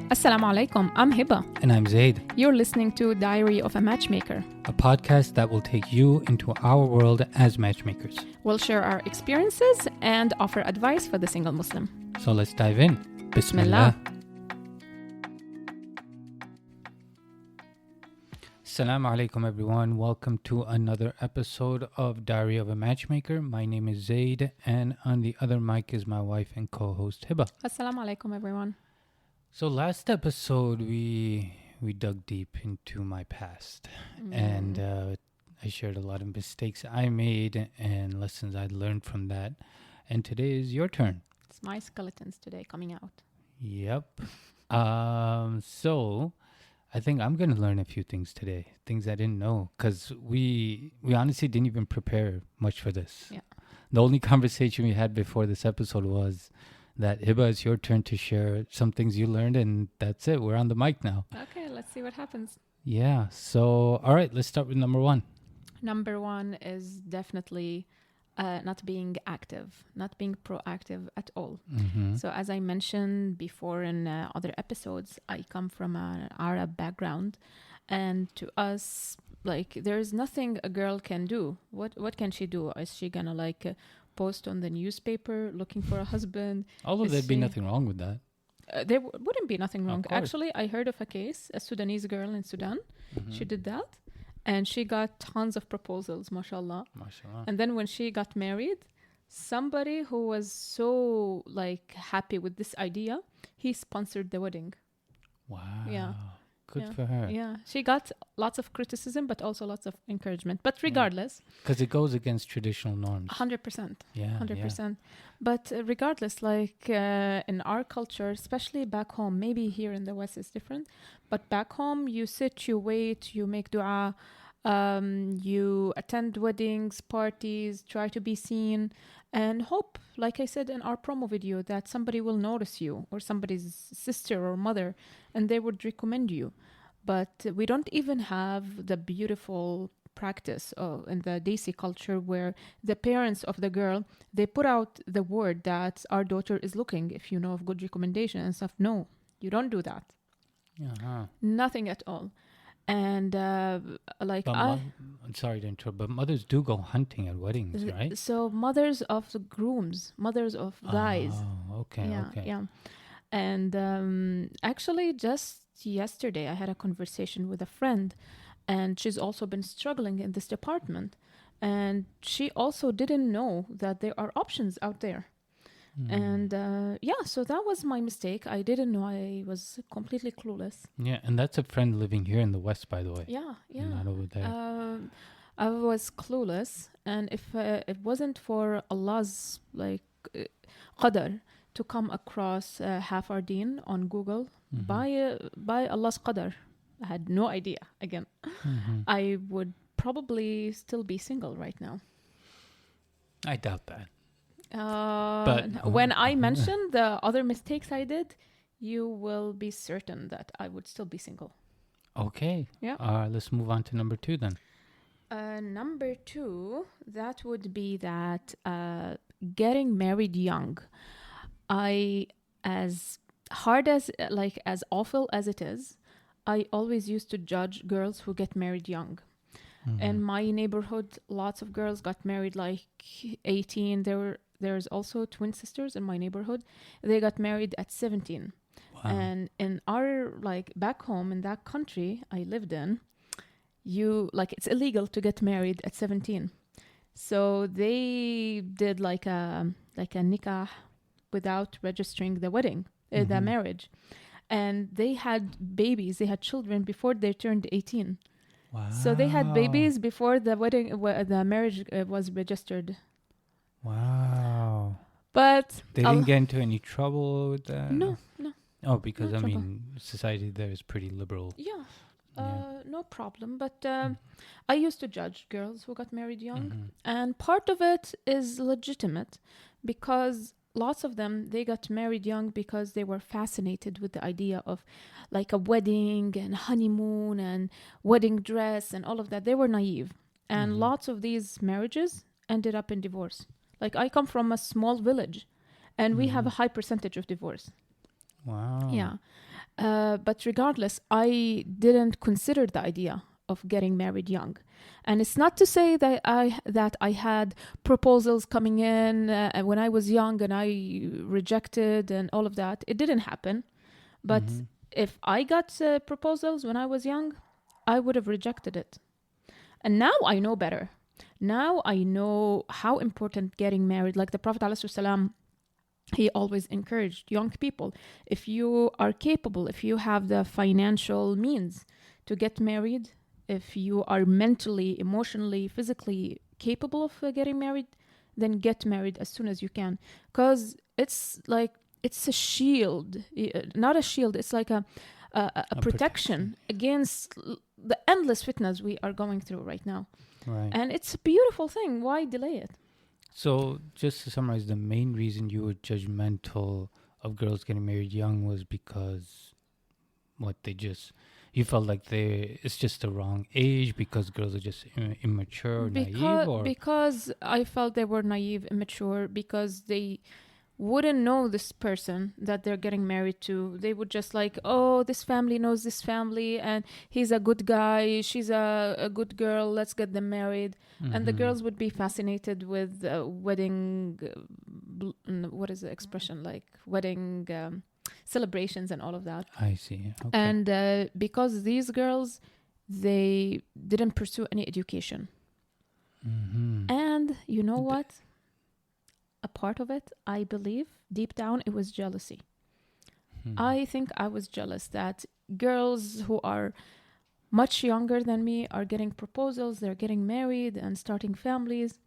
Assalamu alaikum, I'm Hiba. And I'm Zaid, You're listening to Diary of a Matchmaker. a podcast that will take you into our world as matchmakers. We'll share our experiences and offer advice for the single Muslim. So let's dive in. Bismillah. Assalamu alaikum everyone. Welcome to another episode of Diary of a Matchmaker. My name is Zaid, and on the other mic is my wife and co-host Hiba. Assalamu alaikum, everyone. So last episode we dug deep into my past, and I shared a lot of mistakes I made and lessons I learned from that. And today is your turn. It's my skeletons today coming out. Yep. So I think I'm going to learn a few things today, things I didn't know, because we honestly didn't even prepare much for this. Yeah. The only conversation we had before this episode was that, Hiba, it's your turn to share some things you learned, and that's it. We're on the mic now. Okay, let's see what happens. Yeah. So, all right, let's start with number one. Number one is definitely not being active, not being proactive at all. Mm-hmm. So as I mentioned before in other episodes, I come from an Arab background, and to us, like, there's nothing a girl can do. What can she do? Is she gonna post on the newspaper looking for a husband? Although there'd be nothing wrong with that. There wouldn't be nothing wrong. Of course. Actually, I heard of a case, a Sudanese girl in Sudan. Mm-hmm. She did that, and she got tons of proposals, mashallah. MashaAllah. And then when she got married, somebody who was so happy with this idea, he sponsored the wedding. Wow. Yeah. Good Yeah. for her. Yeah, she got lots of criticism, but also lots of encouragement. But regardless, Because it goes against traditional norms. 100%. Yeah. 100%. But regardless, in our culture, especially back home, maybe here in the West it's different, but back home, you sit, you wait, you make dua, you attend weddings, parties, try to be seen, and hope, like I said in our promo video, that somebody will notice you, or somebody's sister or mother, and they would recommend you. But we don't even have the beautiful practice in the Desi culture where the parents of the girl, they put out the word that our daughter is looking, if you know of good recommendation and stuff. No, you don't do that. Uh-huh. Nothing at all. And I'm sorry to interrupt, but mothers do go hunting at weddings, right? So mothers of the grooms, mothers of guys. Oh, okay, Yeah, okay. yeah. And actually, just yesterday, I had a conversation with a friend, and she's also been struggling in this department. And she also didn't know that there are options out there. And so that was my mistake. I didn't know. I was completely clueless. Yeah, and that's a friend living here in the West, by the way. Yeah. Not over there. I was clueless, and if it wasn't for Allah's qadar to come across half our deen on Google by Allah's qadar, I had no idea. Again, I would probably still be single right now. I doubt that. But when I mention the other mistakes I did, you will be certain that I would still be single. Okay. Yeah. Let's move on to number two then. Number two, that would be that getting married young. As hard as awful as it is, I always used to judge girls who get married young. In my neighborhood, lots of girls got married 18. There's also twin sisters in my neighborhood. They got married at 17. Wow. And in our back home in that country I lived in, it's illegal to get married at 17. So they did a nikah without registering the wedding, the marriage. And they had babies, they had children before they turned 18. Wow. So they had babies before the wedding, the marriage was registered. Wow. But they didn't get into any trouble with that? No. Oh, because No trouble. society there is pretty liberal. Yeah. No problem. But I used to judge girls who got married young. And part of it is legitimate because lots of them, they got married young because they were fascinated with the idea of a wedding and honeymoon and wedding dress and all of that. They were naive. And lots of these marriages ended up in divorce. I come from a small village and we have a high percentage of divorce. Wow. Yeah. But regardless, I didn't consider the idea of getting married young. And it's not to say that I had proposals coming in when I was young and I rejected and all of that. It didn't happen. But Mm-hmm. if I got proposals when I was young, I would have rejected it. And now I know better. Now I know how important getting married. Like the Prophet ﷺ, he always encouraged young people, if you are capable, if you have the financial means to get married, if you are mentally, emotionally, physically capable of getting married, then get married as soon as you can. Because it's like, it's a shield, not a shield, it's like a protection against the endless fitnas we are going through right now. Right. And it's a beautiful thing. Why delay it? So, just to summarize, the main reason you were judgmental of girls getting married young was because you felt like it's just the wrong age because girls are just immature or naive, or because I felt they were naive, immature, because they wouldn't know this person that they're getting married to. They would just like, oh, this family knows this family and he's a good guy, she's a good girl, let's get them married. And the girls would be fascinated with wedding, what is the expression, like wedding celebrations and all of that. I see. Okay. And because these girls, they didn't pursue any education. And you know what? A part of it, I believe, deep down, it was jealousy. I think I was jealous that girls who are much younger than me are getting proposals, they're getting married and starting families,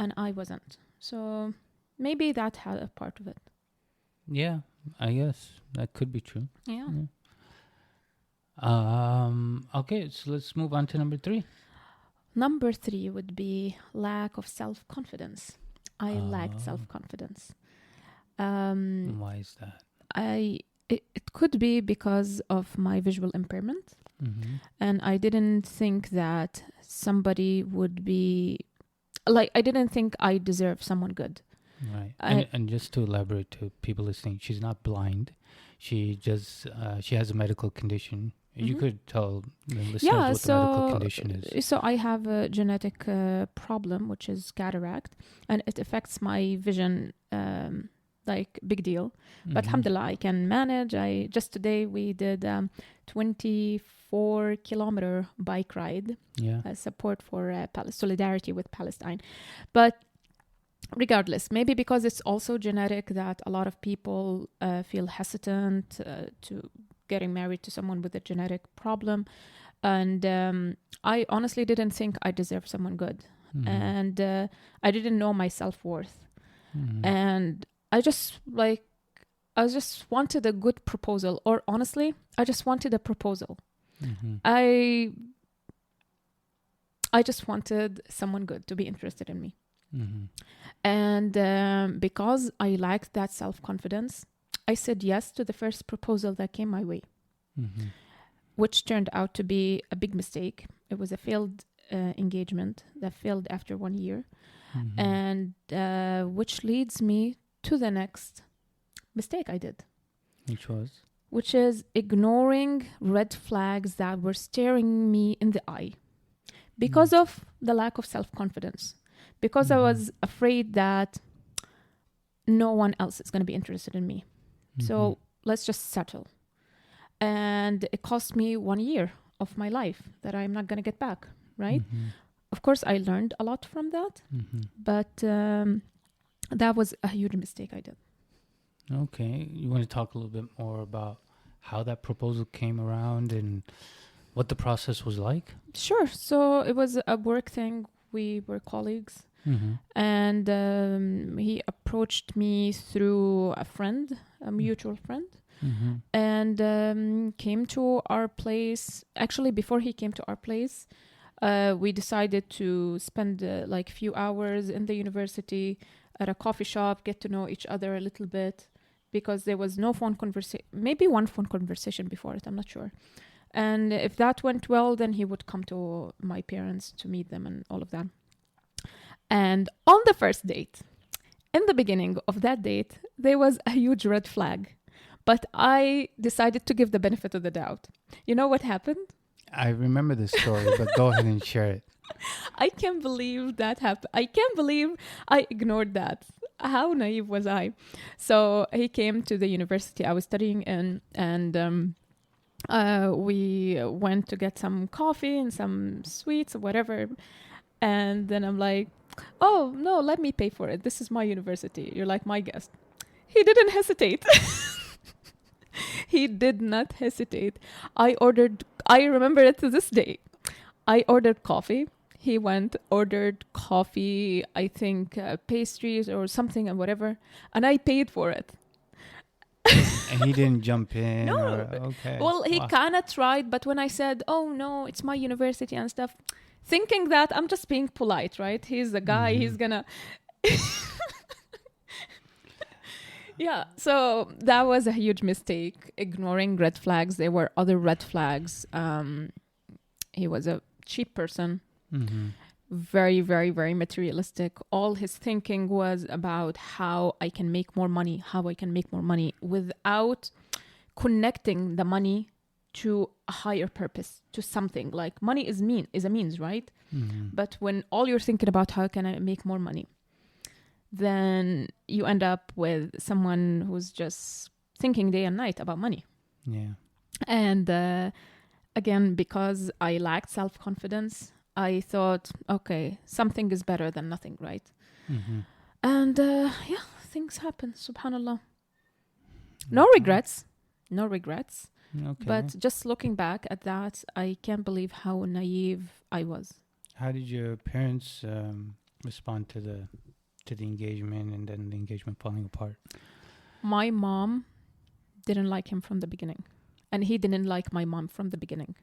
and I wasn't. So maybe that had a part of it. Yeah, I guess that could be true. Yeah. Okay, so let's move on to number 3. Number 3 would be lack of self-confidence. I lacked self-confidence. Why is that? It could be because of my visual impairment. And I didn't think that somebody would be like, I didn't think I deserve someone good. Right. And just to elaborate to people listening, she's not blind. She just she has a medical condition. You could tell the listeners what the medical condition is. So I have a genetic problem, which is cataract, and it affects my vision, like big deal. But alhamdulillah, I can manage. Just today we did 24-kilometer bike ride. Support for solidarity with Palestine. But regardless, maybe because it's also genetic that a lot of people feel hesitant to getting married to someone with a genetic problem. And I honestly didn't think I deserved someone good. And I didn't know my self-worth. And I just wanted a good proposal, or honestly, I just wanted a proposal. I just wanted someone good to be interested in me. And because I lacked that self-confidence, I said yes to the first proposal that came my way, which turned out to be a big mistake. It was a failed engagement that failed after 1 year, and which leads me to the next mistake I did. Which is ignoring red flags that were staring me in the eye because of the lack of self-confidence. Because I was afraid that no one else is going to be interested in me. So let's just settle. And it cost me 1 year of my life that I'm not going to get back, right? Of course, I learned a lot from that, but that was a huge mistake I did. Okay. You want to talk a little bit more about how that proposal came around and what the process was like? Sure. So it was a work thing. We were colleagues. And he approached me through a friend, a mutual friend, and came to our place. Actually, before he came to our place, we decided to spend like a few hours in the university at a coffee shop, get to know each other a little bit, because there was no phone conversation, maybe one phone conversation before it, I'm not sure. And if that went well, then he would come to my parents to meet them and all of that. And on the first date, in the beginning of that date, there was a huge red flag. But I decided to give the benefit of the doubt. You know what happened? I remember the story, but go ahead and share it. I can't believe that happened. I can't believe I ignored that. How naive was I? So he came to the university I was studying in, and we went to get some coffee and some sweets or whatever. And then I'm like, oh, no, let me pay for it. This is my university. You're like my guest. He didn't hesitate. He did not hesitate. I remember it to this day. I ordered coffee. He went, ordered coffee, I think pastries or something and whatever. And I paid for it. And he didn't jump in? No. Okay. Well, he kind of tried, but when I said, oh, no, it's my university and stuff, thinking that I'm just being polite, right? He's a guy, he's gonna... Yeah, so that was a huge mistake, ignoring red flags. There were other red flags. He was a cheap person, very, very, very materialistic. All his thinking was about how I can make more money, without connecting the money to a higher purpose, to something. Like money is a means, right? But when all you're thinking about how can I make more money, then you end up with someone who's just thinking day and night about money. Yeah. And again, because I lacked self-confidence, I thought, okay, something is better than nothing, right? And things happen, subhanallah. No regrets. Okay. But just looking back at that, I can't believe how naive I was. How did your parents respond to the engagement and then the engagement falling apart? My mom didn't like him from the beginning, and he didn't like my mom from the beginning.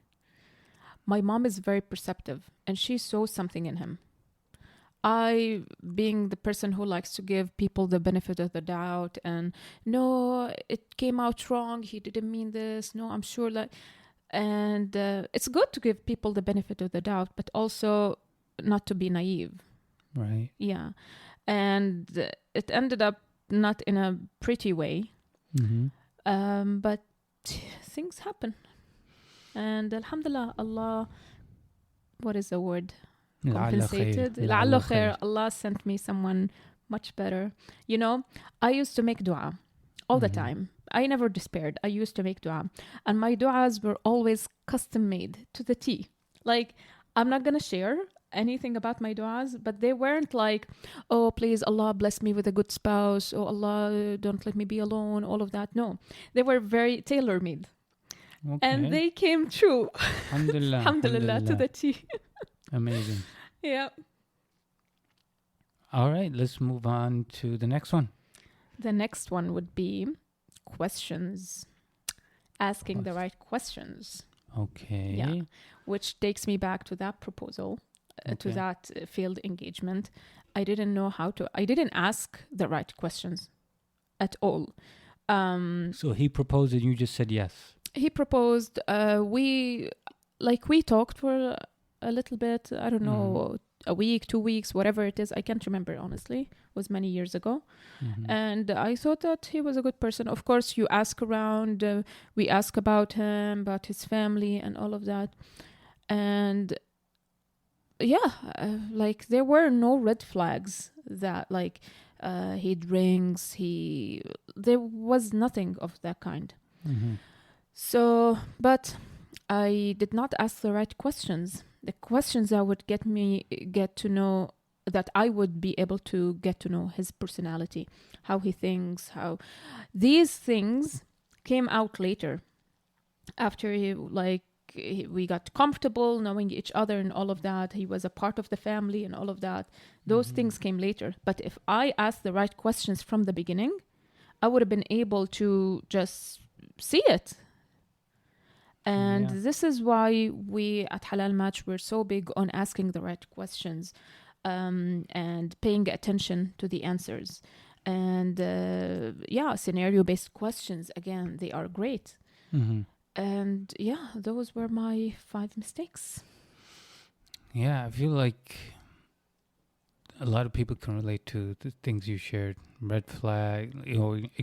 My mom is very perceptive, and she saw something in him. I, being the person who likes to give people the benefit of the doubt, and no, it came out wrong, he didn't mean this, no, I'm sure that... And it's good to give people the benefit of the doubt, but also not to be naive. Right. Yeah. And it ended up not in a pretty way. But things happen. And alhamdulillah, Allah, what is the word? Compensated. لعله خير. Allah sent me someone much better. You know, I used to make dua all the time. I never despaired. I used to make dua. And my duas were always custom made to the T. Like, I'm not going to share anything about my duas, but they weren't like, oh, please, Allah bless me with a good spouse. Oh, Allah, don't let me be alone. All of that. No, they were very tailor-made. Okay. And they came true. Alhamdulillah. Alhamdulillah to the T. Amazing. Yeah. All right, let's move on to the next one. The next one would be questions. Asking the right questions. Okay. Yeah. Which takes me back to that proposal, to that failed engagement. I didn't ask the right questions at all. So he proposed and you just said yes. He proposed. We talked for a little bit. I don't know, a week, 2 weeks, whatever it is. I can't remember, honestly. It was many years ago. And I thought that he was a good person. Of course, you ask around. We ask about him, about his family and all of that. And there were no red flags that he drinks, there was nothing of that kind. So, but I did not ask the right questions. The questions that would that I would be able to get to know his personality, how he thinks, how these things came out later after we got comfortable knowing each other and all of that. He was a part of the family and all of that. Those things came later. But if I asked the right questions from the beginning, I would have been able to just see it. And this is why we at Halal Match, we're so big on asking the right questions and paying attention to the answers. And scenario-based questions, again, they are great. And those were my 5 mistakes. Yeah, I feel like a lot of people can relate to the things you shared. Red flag,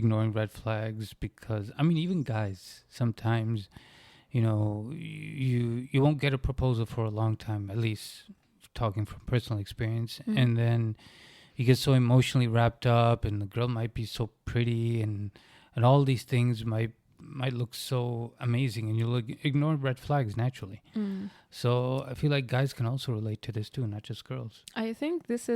ignoring red flags, because I mean, even guys sometimes, you won't get a proposal for a long time, at least talking from personal experience, and then you get so emotionally wrapped up, and the girl might be so pretty, and all these things might look so amazing, and you'll ignore red flags naturally. So I feel like guys can also relate to this too, not just girls. I think this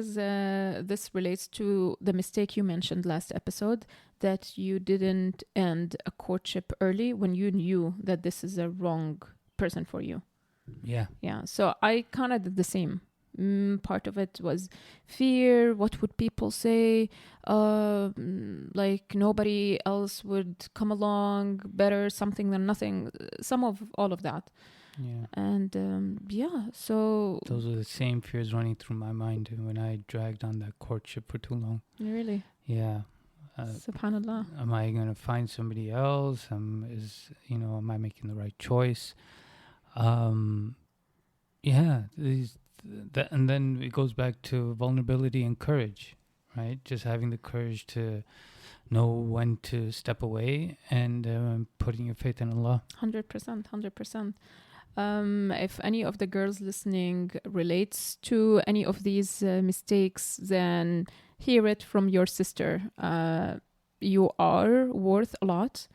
relates to the mistake you mentioned last episode, that you didn't end a courtship early when you knew that this is a wrong person for you. Yeah. So I kind of did the same. Part of it was fear. What would people say? Like nobody else would come along, better something than nothing. Some of all of that. Yeah. And so those are the same fears running through my mind when I dragged on that courtship for too long. Really? Yeah. Subhanallah. Am I going to find somebody else? Am I making the right choice? And then it goes back to vulnerability and courage, right? Just having the courage to know when to step away and putting your faith in Allah. 100%. If any of the girls listening relates to any of these mistakes, then hear it from your sister. You are worth a lot.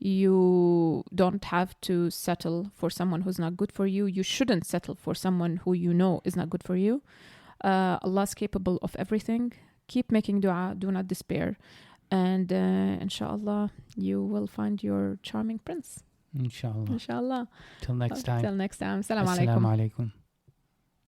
You don't have to settle for someone who's not good for you. You shouldn't settle for someone who you know is not good for you. Allah's capable of everything. Keep making dua. Do not despair. And inshallah, you will find your charming prince. Inshallah. Inshallah. Till next time. Till next time. Assalamu Assalamu alaikum. alaikum.